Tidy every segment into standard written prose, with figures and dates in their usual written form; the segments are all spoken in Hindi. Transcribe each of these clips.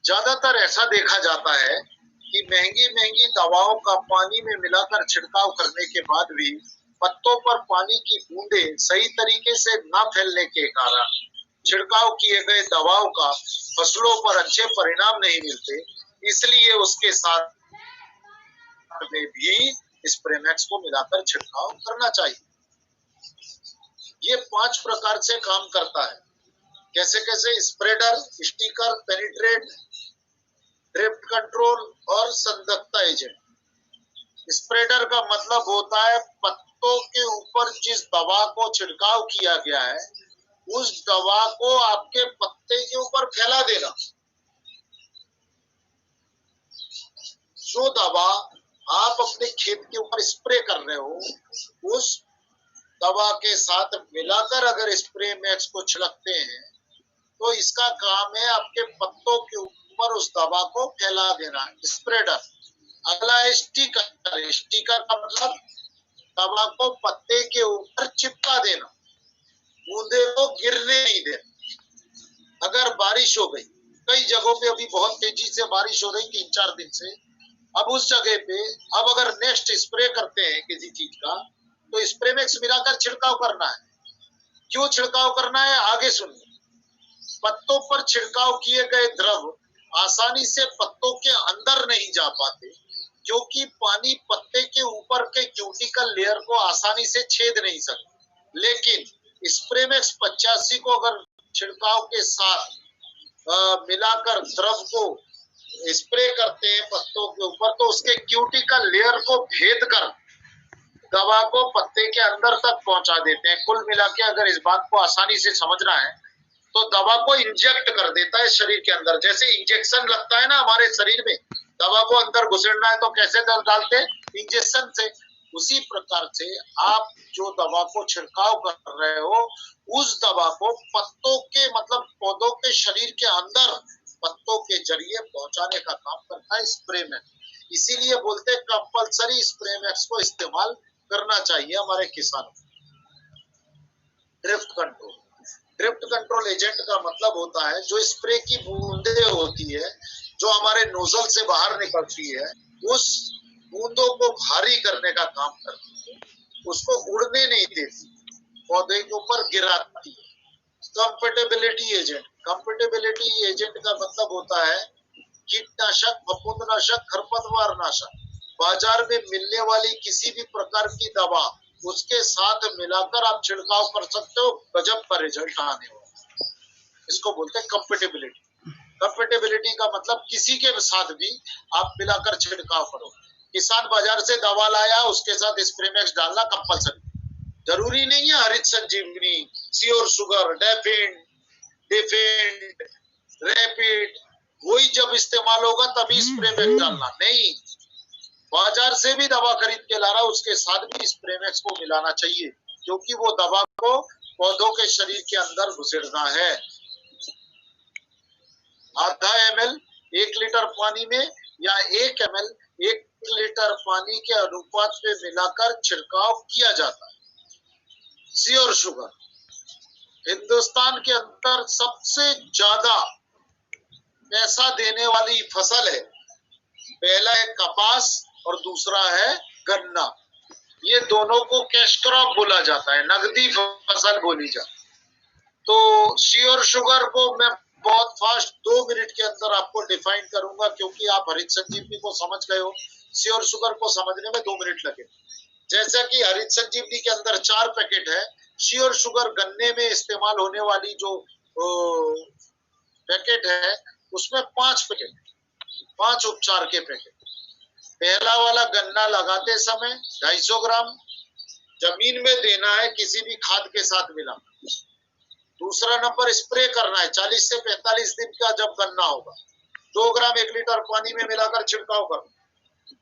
ज्यादातर ऐसा देखा जाता है कि महंगी महंगी दवाओं का पानी में मिलाकर छिड़काव करने के बाद भी पत्तों पर पानी की बूंदें सही तरीके से न फैलने के कारण छिड़काव किए गए दवाओं का फसलों पर अच्छे परिणाम नहीं मिलते। इसलिए उसके साथ में भी स्प्रेमैक्स को मिलाकर छिड़काव करना चाहिए। ये 5 प्रकार से काम करता है। कैसे कैसे? Spreader, sticker, penetrate, drift control और संदकता एजेंट। स्प्रेडर का मतलब होता है पत्तों के ऊपर जिस दवा को छिड़काव किया गया है उस दवा को आपके पत्ते के ऊपर फैला देना। जो दवा आप अपने खेत के ऊपर स्प्रे कर रहे हो उस दवा के साथ मिलाकर अगर स्प्रे मैक्स को छिड़कते हैं तो इसका काम है आपके पत्तों के ऊपर उस दवा को फैला देना। स्प्रेडर। अगला है स्टिकर। स्टिकर का मतलब दवा को पत्ते के ऊपर चिपका देना, बूंदे को गिरने नहीं देना। अगर बारिश हो गई, कई जगहों पे अभी बहुत तेजी से बारिश हो रही 3-4 दिन से, अब उस जगह पे अब अगर नेक्स्ट स्प्रे करते हैं किसी चीज का तो स्प्रे मैक्स मिलाकर छिड़काव करना है। क्यों छिड़काव करना है आगे सुनिए। पत्तों पर छिड़काव किए गए द्रव आसानी से पत्तों के अंदर नहीं जा पाते क्योंकि पानी पत्ते के ऊपर के क्यूटिकल लेयर को आसानी से छेद नहीं सकता। लेकिन स्प्रे मैक्स 85 को अगर छिड़काव के साथ मिलाकर द्रव को स्प्रे करते हैं पत्तों के ऊपर तो उसके क्यूटिकल लेयर को भेद कर दवा को पत्ते के अंदर तक पहुंचा देते हैं। कुल मिला के अगर इस बात को आसानी से समझना है तो दवा को इंजेक्ट कर देता है शरीर के अंदर। जैसे इंजेक्शन लगता है ना हमारे शरीर में, दवा को अंदर घुसेड़ना है तो कैसे डालते हैं? इंजेक्शन से। उसी प्रकार से आप जो दवा को छिड़काव कर रहे हो उस दवा को पत्तों के मतलब पौधों के शरीर के अंदर पत्तों के जरिए पहुंचाने का काम करता है स्प्रे मैक्स। इसीलिए बोलते हैं कंपल्सरी स्प्रे मैक्स को इस्तेमाल करना चाहिए हमारे किसानों। Drift control. Drift control agent का मतलब होता है जो स्प्रे की बूंदे होती है जो हमारे नोजल से बाहर निकलती है उस बूंदों को भारी करने का काम करती है, उसको उड़ने नहीं देती, पौधे के ऊपर गिराती है। Compatibility agent. कंपेटेबिलिटी एजेंट का मतलब होता है कीटनाशक, फफूंदनाशक, खरपतवार नाशक। बाजार में मिलने वाली किसी भी प्रकार की दवा उसके साथ मिलाकर आप छिड़काव कर सकते हो, गजब का रिजल्ट आने वाला। इसको बोलते हैं कंपेटेबिलिटी। कंपेटेबिलिटी का मतलब किसी के साथ भी आप मिलाकर छिड़काव करो। किसान बाजार से दवा लाया उसके साथ स्प्रे मैक्स डालना कंपल्सरी। जरूरी नहीं है हरित संजीवनी, श्योर शुगर, डेफेंड, रैपिड वही जब इस्तेमाल होगा तभी स्प्रे मैक्स डालना नहीं। बाजार से भी दवा खरीद के ला रहा उसके साथ भी स्प्रे मैक्स को मिलाना चाहिए क्योंकि वो दवा को पौधों के शरीर के अंदर घुसेड़ना है। आधा ml 1 लीटर पानी में या 1 ml 1 लीटर पानी के अनुपात में मिलाकर छिड़काव किया जाता है। श्योर शुगर हिंदुस्तान के अंदर सबसे ज्यादा पैसा देने वाली फसल है। पहला है कपास और दूसरा है गन्ना। ये दोनों को कैश क्रॉप बोला जाता है, नगदी फसल बोली जाती है। तो श्योर शुगर को मैं बहुत फास्ट 2 मिनट के अंदर आपको डिफाइन करूंगा क्योंकि आप हरित संजीवनी को समझ गए हो, श्योर शुगर को समझने में 2 मिनट लगे। जैसा कि हरित संजीवनी के अंदर 4 पैकेट है, श्योर शुगर गन्ने में इस्तेमाल होने वाली जो पैकेट है उसमें 5 पैकेट, 5 उपचार के पैकेट। पहला वाला गन्ना लगाते समय 250 ग्राम जमीन में देना है किसी भी खाद के साथ मिला। दूसरा नंबर स्प्रे करना है 40 से 45 दिन का जब गन्ना होगा 2 ग्राम 1 लीटर पानी में मिलाकर छिड़काव करना।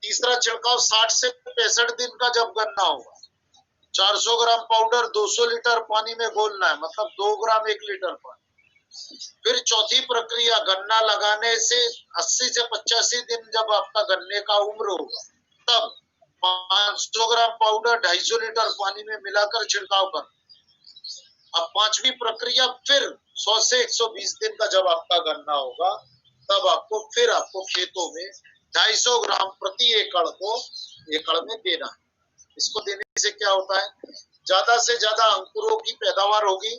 तीसरा छिड़काव 60 से 65 दिन का जब गन्ना होगा 400 ग्राम पाउडर 200 लीटर पानी में घोलना है, मतलब 2 ग्राम 1 लीटर पानी। फिर चौथी प्रक्रिया गन्ना लगाने से 80 से 85 दिन जब आपका गन्ने का उम्र होगा तब 500 ग्राम पाउडर 250 लीटर पानी में मिलाकर छिड़काव करना। अब 5वीं प्रक्रिया फिर 100 से 120 दिन का जब आपका गन्ना होगा तब आपको खेतों में 250 ग्राम प्रति एकड़ में देना है। इसको देने से क्या होता है, ज्यादा से ज्यादा अंकुरों की पैदावार होगी,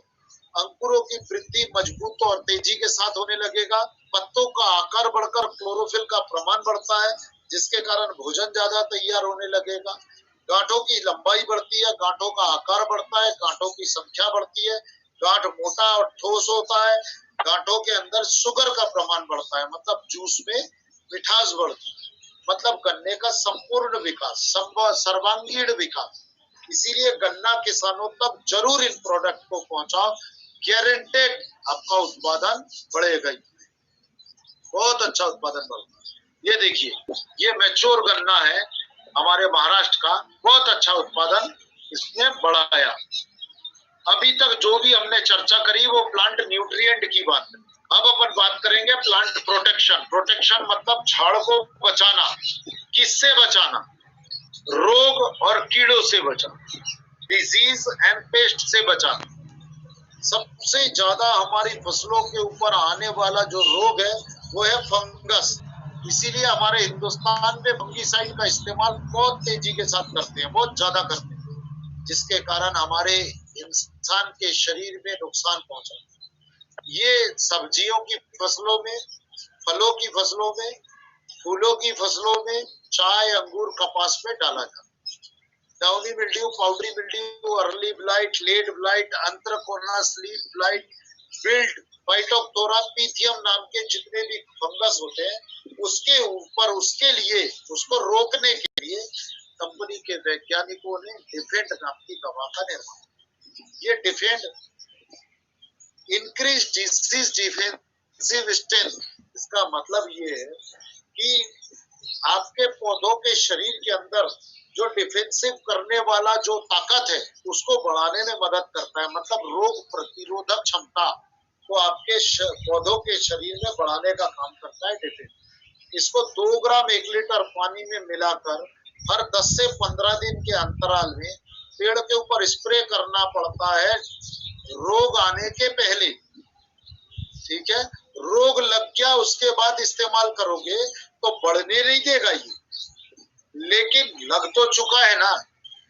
अंकुरों की वृद्धि मजबूत और तेजी के साथ होने लगेगा, पत्तों का आकार बढ़कर क्लोरोफिल का प्रमाण बढ़ता है, जिसके कारण भोजन ज्यादा तैयार होने लगेगा, गांठों की लंबाई बढ़ती है, गांठों का आकार बढ़ता है, गांठों की संख्या बढ़ती है, गांठ मोटा और ठोस होता है, गांठों के अंदर शुगर का प्रमाण बढ़ता है, मतलब जूस में मिठास बढ़ती है, मतलब गन्ने का संपूर्ण विकास, सर्वांगीण विकास। इसीलिए गन्ना किसानों तक जरूर इन प्रोडक्ट को पहुंचाओ, गारंटेड आपका उत्पादन बढ़ेगा, बहुत अच्छा उत्पादन बढ़ेगा। ये देखिए, ये मैच्योर गन्ना है हमारे महाराष्ट्र का, बहुत अच्छा उत्पादन इसने बढ़ाया। अभी तक जो भी हमने चर्चा करी वो प्लांट न्यूट्रिएंट की बात है। अब अपन बात करेंगे प्लांट प्रोटेक्शन। प्रोटेक्शन मतलब झाड़ को बचाना। किससे बचाना? रोग और कीड़ों से बचाना, डिजीज एंड पेस्ट से बचाना। सबसे ज्यादा हमारी फसलों के ऊपर आने वाला जो रोग है वो है फंगस। इसीलिए हमारे हिंदुस्तान में फंगीसाइड का इस्तेमाल बहुत तेजी के साथ करते हैं, बहुत ज्यादा करते हैं, जिसके कारण हमारे इंसान के शरीर में नुकसान पहुंचा। ये सब्जियों की फसलों में, फलों की फसलों में, फूलों की फसलों में, चाय, अंगूर, कपास में डाला जाता है। Downy mildew, powdery mildew, early blight, late blight, anthracnose, sleep blight, wilt, phytophthora, pythium नाम के जितने भी फंगस होते हैं, उसके ऊपर, उसके लिए, उसको रोकने के लिए कंपनी के वैज्ञानिकों ने डिफेंड नाम की दवा का निर्माण। ये defend increase disease defensive strength, इसका मतलब ये है कि आपके पौधों के शरीर के अंदर जो डिफेंसिव करने वाला जो ताकत है उसको बढ़ाने में मदद करता है, मतलब रोग प्रतिरोधक क्षमता को आपके पौधों के शरीर में बढ़ाने का काम करता है डिफेंस। इसको 2 ग्राम 1 लीटर पानी में मिलाकर हर 10 से 15 दिन के अंतराल में पेड़ के ऊपर स्प्रे करना पड़ता है, रोग आने के पहले। ठीक है, रोग लग गया उसके बाद इस्तेमाल करोगे तो बढ़ने नहीं देगा ये, लेकिन लग तो चुका है ना।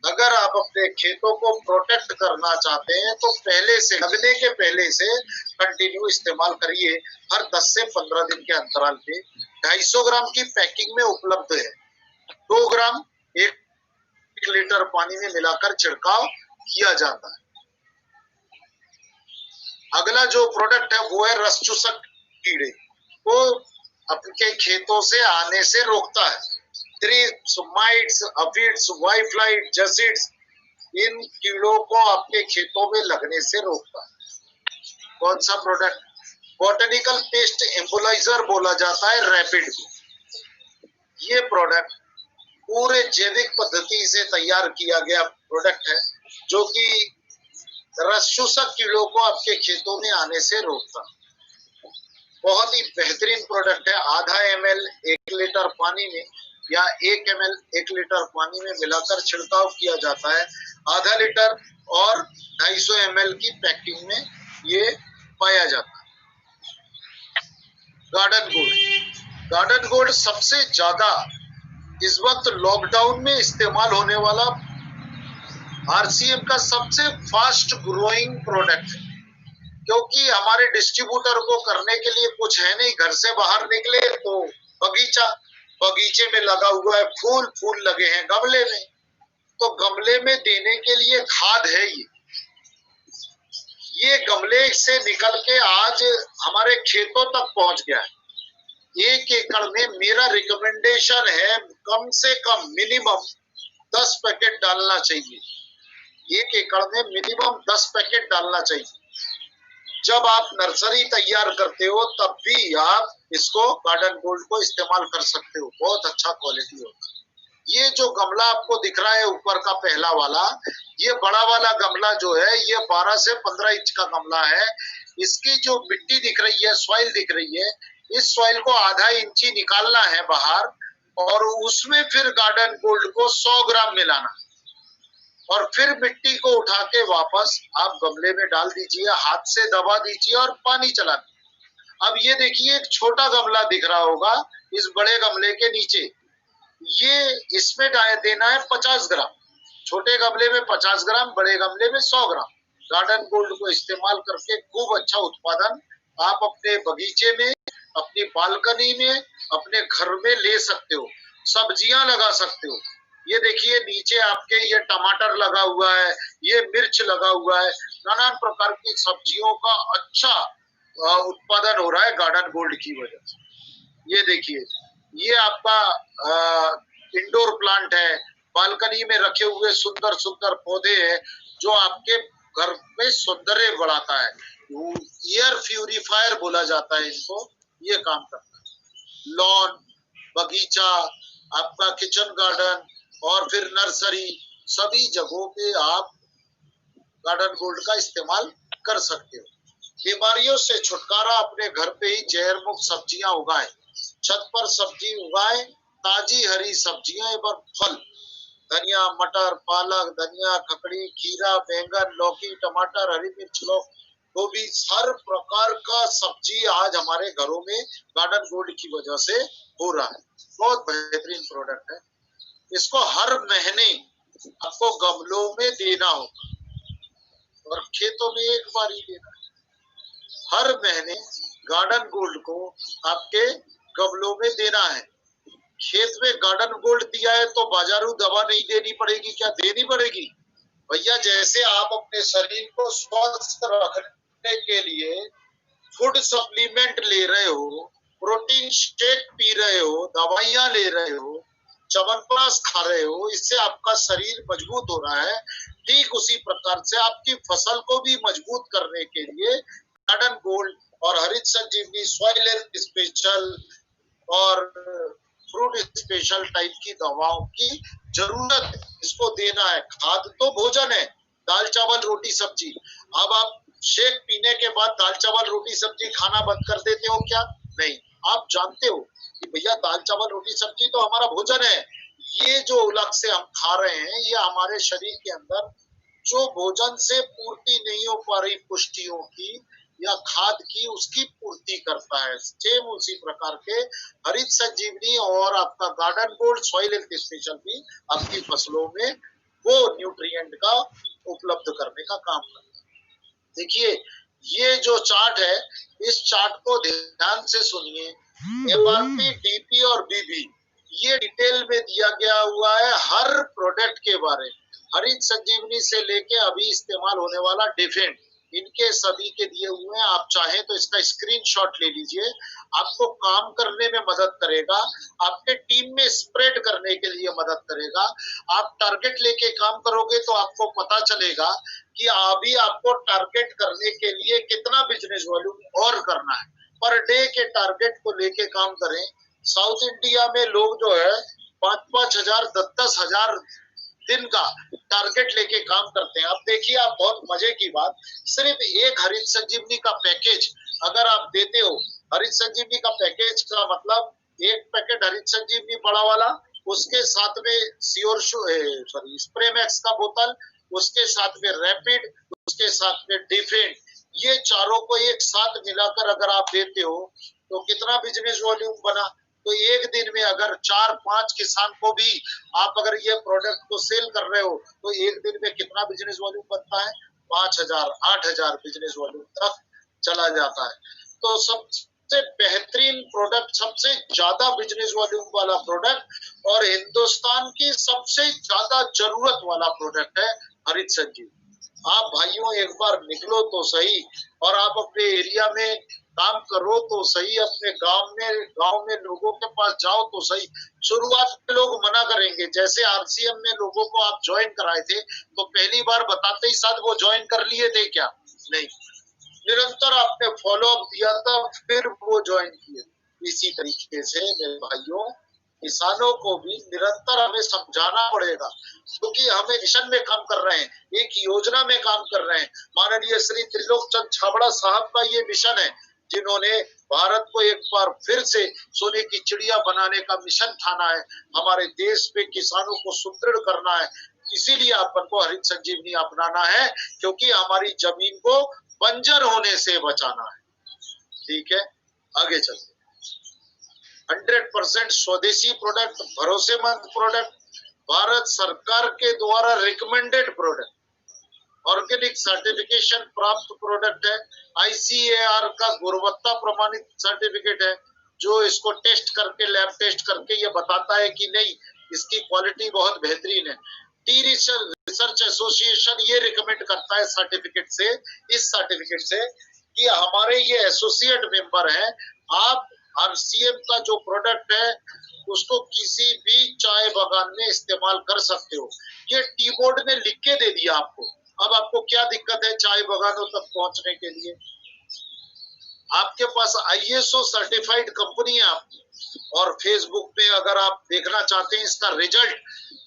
अगर आप अपने खेतों को प्रोटेक्ट करना चाहते हैं तो पहले से, लगने के पहले से कंटिन्यू इस्तेमाल करिए। हर 10 से 15 दिन के अंतराल पे 250 ग्राम की पैकिंग में उपलब्ध है। 2 ग्राम 1 लीटर पानी में मिलाकर छिड़काव किया जाता है। अगला जो प्रोडक्ट है वो है रस चूसक कीड़े, वो आपके खेतों से आने से रोकता है। थ्रिप्स, माइट्स, अफिड्स, वाइफ्लाइट, जैसिड्स, इन कीड़ों को आपके खेतों में लगने से रोकता है। कौन सा प्रोडक्ट? बॉटनिकल पेस्ट एम्बुलाइजर बोला जाता है रैपिड को। ये प्रोडक्ट पूरे जैविक पद्धति से तैयार किया गया प्रोडक्ट है, जो कि रस चूसक कीड़ों को आपके खेतों में आने से रोकता है। बहुत ही बेहतरीन प्रोडक्ट है। आधा ml 1 लीटर पानी में या 1 ml 1 लीटर पानी में मिलाकर छिड़काव किया जाता है। आधा लीटर और 250 ml की पैकिंग में ये पाया जाता है। गार्डन गोल्ड, गार्डन गोल्ड सबसे ज्यादा इस वक्त लॉकडाउन में इस्तेमाल होने वाला आरसीएम का सबसे फास्ट ग्रोइंग प्रोडक्ट है, क्योंकि हमारे डिस्ट्रीब्यूटर को करने के लिए कुछ है नहीं। घर से बाहर निकले तो बगीचे में लगा हुआ है, फूल लगे हैं गमले में, तो गमले में देने के लिए खाद है ये गमले से निकल के आज हमारे खेतों तक पहुंच गया है। 1 एकड़ में मेरा रिकमेंडेशन है कम से कम मिनिमम 10 पैकेट डालना चाहिए। 1 एकड़ में मिनिमम 10 पैकेट डालना चाहिए। जब आप नर्सरी तैयार करते हो तब भी आप इसको गार्डन गोल्ड को इस्तेमाल कर सकते हो, बहुत अच्छा क्वालिटी होता है। ये जो गमला आपको दिख रहा है ऊपर का पहला वाला, ये बड़ा वाला गमला जो है ये 12 से 15 इंच का गमला है। इसकी जो मिट्टी दिख रही है, सॉइल दिख रही है, इस सॉइल को आधा इंची निकालना है बाहर और उसमें फिर गार्डन गोल्ड को 100 ग्राम मिलाना और फिर मिट्टी को उठा के वापस आप गमले में डाल दीजिए, हाथ से दबा दीजिए और पानी चला दीजिए। अब ये देखिए एक छोटा गमला दिख रहा होगा इस बड़े गमले के नीचे, ये इसमें देना है 50 ग्राम। छोटे गमले में 50 ग्राम, बड़े गमले में 100 ग्राम। गार्डन गोल्ड को इस्तेमाल करके खूब अच्छा उत्पादन आप अपने बगीचे में, अपनी बालकनी में, अपने घर में ले सकते हो। सब्जियां लगा सकते हो। ये देखिए नीचे आपके ये टमाटर लगा हुआ है, ये मिर्च लगा हुआ है, नाना प्रकार की सब्जियों का अच्छा उत्पादन हो रहा है गार्डन गोल्ड की वजह से। ये देखिए ये आपका इंडोर प्लांट है, बालकनी में रखे हुए सुंदर सुंदर पौधे हैं जो आपके घर में सौंदर्य बढ़ाता है। एयर प्यूरिफायर बोला जाता है इनको, ये काम करता है। लॉन, बगीचा, आपका किचन गार्डन और फिर नर्सरी, सभी जगहों पे आप गार्डन गोल्ड का इस्तेमाल कर सकते हो। बीमारियों से छुटकारा अपने घर पे ही जहर मुक्त सब्जियां उगाएं। छत पर सब्जी उगाएं, ताजी हरी सब्जियां एवं फल, धनिया, मटर, पालक, धनिया, ककड़ी, खीरा, बैंगन, लौकी, टमाटर, हरी मिर्च, गोभी, हर प्रकार का सब्जी आज हमारे घरों में गार्डन गोल्ड की वजह से हो रहा है। बहुत बेहतरीन प्रोडक्ट है। इसको हर महीने आपको गमलों में देना होगा और खेतों में एक बार ही देना है। हर महीने गार्डन गोल्ड को आपके गमलों में देना है। खेत में गार्डन गोल्ड दिया है तो बाजारू दवा नहीं देनी पड़ेगी, क्या देनी पड़ेगी? भैया जैसे आप अपने शरीर को स्वस्थ रखने के लिए फूड सप्लीमेंट ले रहे हो, प्रोटीन शेक पी रहे हो, दवाइयां ले रहे हो, च्यवनप्राश खा रहे हो, इससे आपका शरीर मजबूत हो रहा है, ठीक उसी प्रकार से आपकी फसल को भी मजबूत करने के लिए गार्डन गोल्ड और हरित संजीवनी, सॉइल हेल्थ स्पेशल और फ्रूट स्पेशल टाइप की दवाओं की जरूरत है। इसको देना है। खाद तो भोजन है, दाल चावल रोटी सब्जी। अब आप शेक पीने के बाद दाल चावल रोटी सब्जी खाना बंद कर देते हो क्या? नहीं, आप जानते हो कि भैया दाल चावल रोटी सब्जी तो हमारा भोजन है। ये जो अलग से हम खा रहे हैं, ये हमारे शरीर के अंदर जो भोजन से पूर्ति नहीं हो पा रही पुष्टियों की या खाद की, उसकी पूर्ति करता है। सेम उसी प्रकार के हरित संजीवनी और आपका garden gold soil health special भी आपकी फसलों में वो न्यूट्रिएंट का उपलब्ध करने का काम करता है। देखिए ये जो चार्ट है, इस चार्ट को ध्यान से सुनिए। एमआरपी, डीपी और बीबी, ये डिटेल में दिया गया हुआ है हर प्रोडक्ट के बारे में। हरित संजीवनी से लेके अभी इस्तेमाल होने वाला डिफेंड, इनके सभी के दिए हुए हैं। आप चाहें तो इसका स्क्रीनशॉट ले लीजिए, आपको काम करने में मदद करेगा, आपके टीम में स्प्रेड करने के लिए मदद करेगा। आप टारगेट लेके काम करोगे तो आपको पता चलेगा कि अभी आपको टारगेट करने के लिए कितना बिजनेस वॉल्यूम और करना है। पर डे के टारगेट को लेके काम करें। साउथ इंडिया में लोग जो है 5-5 हजार, 10-10 हजार दिन का टारगेट लेके काम करते हैं। अब देखिए आप, बहुत मजे की बात, सिर्फ एक हरित संजीवनी का पैकेज अगर आप देते हो, हरित संजीवनी का पैकेज का मतलब एक पैकेट हरित संजीवनी बड़ा वाला, उसके साथ में स्प्रे मैक्स का बोतल, उसके साथ में रैपिड, उसके साथ में डिफेंड, ये चारों को एक साथ मिलाकर अगर आप देते हो तो कितना बिजनेस वॉल्यूम बना। तो एक दिन में अगर 4-5 किसान को भी आप अगर ये प्रोडक्ट को सेल कर रहे हो तो एक दिन में कितना बिजनेस वॉल्यूम बनता है? 5,000, 8,000 बिजनेस वॉल्यूम तक चला जाता है। तो सबसे बेहतरीन प्रोडक्ट, सबसे ज्यादा बिजनेस वॉल्यूम वाला प्रोडक्ट और हिंदुस्तान की सबसे ज्यादा जरूरत वाला प्रोडक्ट है हरित संजीवनी। आप भाइयों एक बार निकलो तो सही और आप अपने एरिया में काम करो तो सही, अपने गांव में लोगों के पास जाओ तो सही। शुरुआत में लोग मना करेंगे, जैसे आरसीएम में लोगों को आप ज्वाइन कराए थे तो पहली बार बताते ही साथ वो ज्वाइन कर लिए थे क्या? नहीं, निरंतर आपने फॉलो अप दिया था, फिर वो ज्वाइन किए। इसी तरीके से मेरे भाइयों, किसानों को भी निरंतर हमें समझाना पड़ेगा, क्योंकि हमें मिशन में काम कर रहे हैं, एक योजना में काम कर रहे हैं। माननीय श्री त्रिलोक चंद छाबड़ा साहब का ये मिशन है, जिन्होंने भारत को एक बार फिर से सोने की चिड़िया बनाने का मिशन ठाना है। हमारे देश में किसानों को सुदृढ़ करना है, इसीलिए अपन को हरित संजीवनी अपनाना है, क्योंकि हमारी जमीन को बंजर होने से बचाना है। ठीक है, आगे चलते 100% स्वदेशी प्रोडक्ट, भरोसेमंद प्रोडक्ट, भारत सरकार के द्वारा रिकमेंडेड प्रोडक्ट, ऑर्गेनिक सर्टिफिकेशन प्राप्त प्रोडक्ट है, ICAR का गुणवत्ता प्रमाणित सर्टिफिकेट है, जो इसको टेस्ट करके, लैब टेस्ट करके ये बताता है कि नहीं इसकी क्वालिटी बहुत बेहतरीन है। टी रिसर्च एसोसिएशन ये रिकमेंड करता है सर्टिफिकेट से, इस सर्टिफिकेट से कि हमारे ये एसोसिएट मेंबर हैं, आप RCM का जो प्रोडक्ट है उसको किसी भी चाय बागान में इस्तेमाल कर सकते हो। ये टी बोर्ड ने लिख के दे दिया आपको। अब आपको क्या दिक्कत है चाय बागानों तक पहुंचने के लिए? आपके पास ISO सर्टिफाइड कंपनी है आपकी। और फेसबुक पे अगर आप देखना चाहते हैं इसका रिजल्ट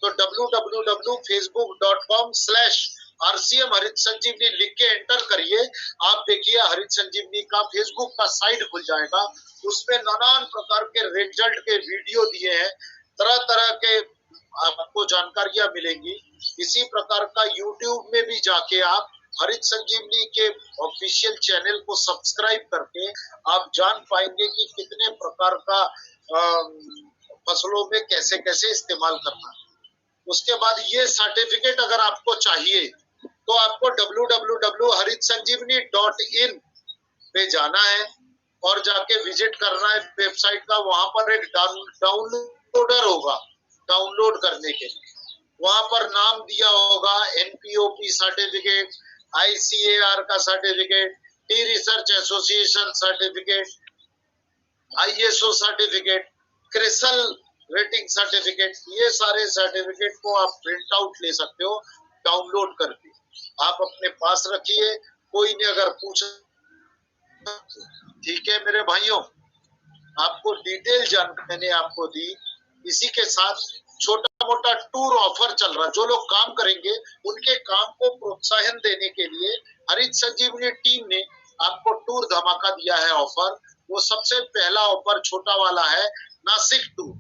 तो www.facebook.com/RCM हरित संजीवनी लिख के एंटर करिए। आप देखिए हरित संजीवनी का फेसबुक का साइट खुल जाएगा, उसमें नानान प्रकार के रिजल्ट के वीडियो दिए हैं, तरह तरह के आपको जानकारियां मिलेंगी। इसी प्रकार का YouTube में भी जाके आप हरित संजीवनी के ऑफिशियल चैनल को सब्सक्राइब करके आप जान पाएंगे कि कितने प्रकार का फसलों में कैसे कैसे इस्तेमाल करना है। उसके बाद ये सर्टिफिकेट अगर आपको चाहिए तो आपको www.haritsanjeevani.in पे जाना है और जाके विजिट करना है वेबसाइट का। वहां पर एक डाउनलोडर होगा, डाउनलोड करने के लिए वहां पर नाम दिया होगा NPOP सर्टिफिकेट, ICAR का certificate, T research association certificate, ISO certificate, CRISIL rating certificate, ये सारे सर्टिफिकेट को आप प्रिंट आउट ले सकते हो डाउनलोड करके, आप अपने पास रखिए। कोई ने अगर पूछा, ठीक है मेरे भाइयों, आपको डिटेल जानकारी मैंने आपको दी। इसी के साथ छोटा मोटा टूर ऑफर चल रहा है, जो लोग काम करेंगे उनके काम को प्रोत्साहन देने के लिए हरित संजीवनी टीम ने आपको टूर धमाका दिया है ऑफर। वो सबसे पहला ऑफर छोटा वाला है नासिक टूर।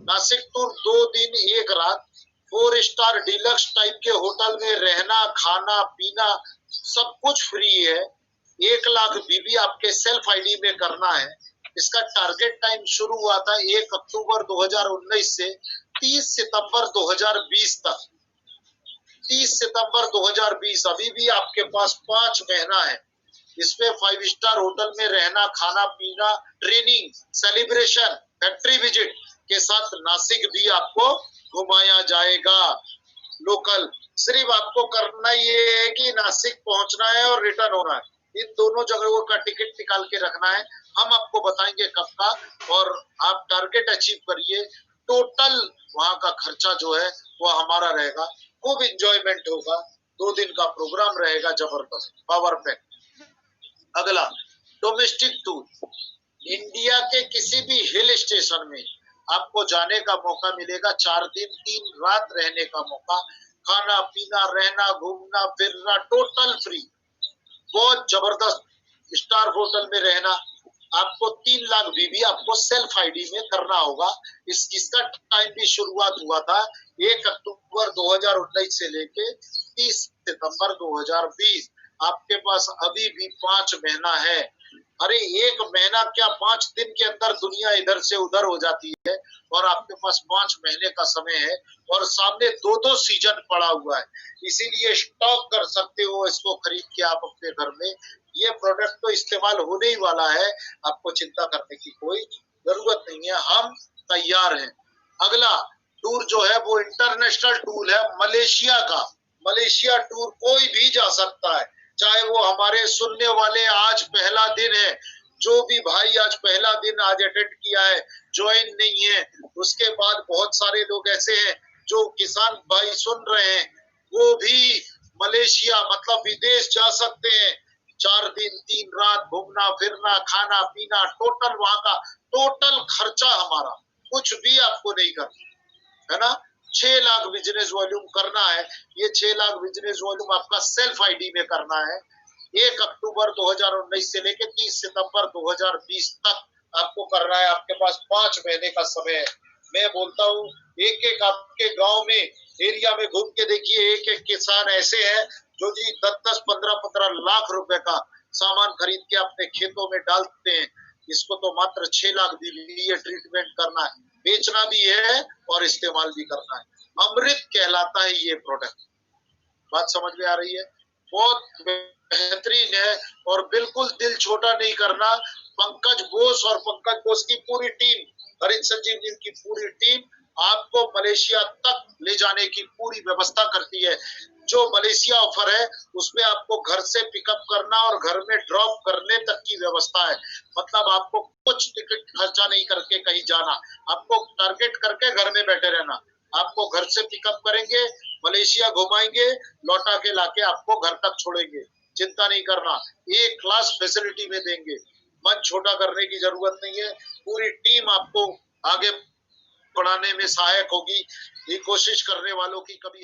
नासिक टूर 2 दिन 1 रात 4 स्टार डिलक्स टाइप के होटल में रहना खाना पीना सब कुछ फ्री है। 1 लाख बीबी आपके सेल्फ ID में करना है। इसका टारगेट टाइम शुरू हुआ था 1 अक्टूबर 2019 से 30 सितंबर 2020 तक। 30 सितंबर 2020 अभी भी आपके पास 5 महीना है। इसमें 5 स्टार होटल में रहना खाना पीना, ट्रेनिंग, सेलिब्रेशन, फैक्ट्री विजिट के साथ नासिक भी आपको घुमाया जाएगा। लोकल सिर्फ आपको करना ये है कि नासिक पहुंचना है और रिटर्न होना है। इन दोनों जगहों का टिकट निकाल के रखना है। हम आपको बताएंगे कब का, और आप टारगेट अचीव करिए। टोटल वहां का खर्चा जो है वो हमारा रहेगा। खूब इंजॉयमेंट होगा। 2 दिन का प्रोग्राम रहेगा, जबरदस्त पावर पैक। अगला डोमेस्टिक टूर। इंडिया के किसी भी हिल स्टेशन में आपको जाने का मौका मिलेगा। 4 दिन 3 रात रहने का मौका, खाना पीना रहना घूमना फिरना टोटल फ्री। बहुत जबरदस्त स्टार होटल में रहना। आपको 3 लाख बीबी आपको सेल्फ ID में करना होगा। इसका टाइम भी शुरुआत हुआ था 1 अक्टूबर 2019 से लेके 30 सितंबर 2020। आपके पास अभी भी 5 महीना है। अरे 1 महीना क्या, 5 दिन के अंदर दुनिया इधर से उधर हो जाती है और आपके पास 5 महीने का समय है और सामने 2-2 सीजन पड़ा हुआ है। इसीलिए स्टॉक कर सकते हो इसको खरीद के आप अपने घर में। ये प्रोडक्ट तो इस्तेमाल होने ही वाला है, आपको चिंता करने की कोई जरूरत नहीं है, हम तैयार हैं। अगला टूर जो है वो इंटरनेशनल टूर है मलेशिया का। मलेशिया टूर कोई भी जा सकता है, चाहे वो हमारे सुनने वाले आज पहला दिन है, जो भी भाई आज पहला दिन आज अटेंड किया है, ज्वाइन नहीं है, उसके बाद बहुत सारे लोग ऐसे हैं जो किसान भाई सुन रहे हैं, वो भी मलेशिया मतलब विदेश जा सकते हैं। 4 दिन 3 रात घूमना फिरना खाना पीना टोटल, वहां का टोटल खर्चा हमारा, कुछ भी आपको नहीं करना है ना। 6 लाख बिजनेस वॉल्यूम करना है। ये 6 लाख बिजनेस वॉल्यूम आपका सेल्फ ID में करना है। 1 अक्टूबर 2019 से लेकर 30 सितंबर 2020 तक आपको करना है। आपके पास 5 महीने का समय है। मैं बोलता हूँ एक एक आपके गांव में एरिया में घूम के देखिए, एक एक किसान ऐसे है जो जी 10-10 15-15 लाख रुपए का सामान खरीद के अपने खेतों में डालते हैं। इसको तो मात्र 6 लाख दिए ट्रीटमेंट करना है, बेचना भी है और इस्तेमाल भी करना है। अमृत कहलाता है ये प्रोडक्ट। बात समझ में आ रही है? बहुत बेहतरीन है और बिल्कुल दिल छोटा नहीं करना। पंकज घोष और पंकज घोष की पूरी टीम, हरित संजीवनी की पूरी टीम आपको मलेशिया तक ले जाने की पूरी व्यवस्था करती है। जो मलेशिया ऑफर है उसमें आपको घर से पिकअप करना और घर में ड्रॉप करने तक की व्यवस्था है। मतलब आपको कुछ टिकट खर्चा नहीं करके कहीं जाना, आपको टारगेट करके घर में बैठे रहना। आपको घर से पिकअप करेंगे, मलेशिया घुमाएंगे, लौटा के लाके आपको घर तक छोड़ेंगे। चिंता नहीं करना, एक क्लास फैसिलिटी में देंगे। मन छोटा करने की जरूरत नहीं है। पूरी टीम आपको आगे बढ़ाने में सहायक होगी। ये कोशिश करने वालों की कभी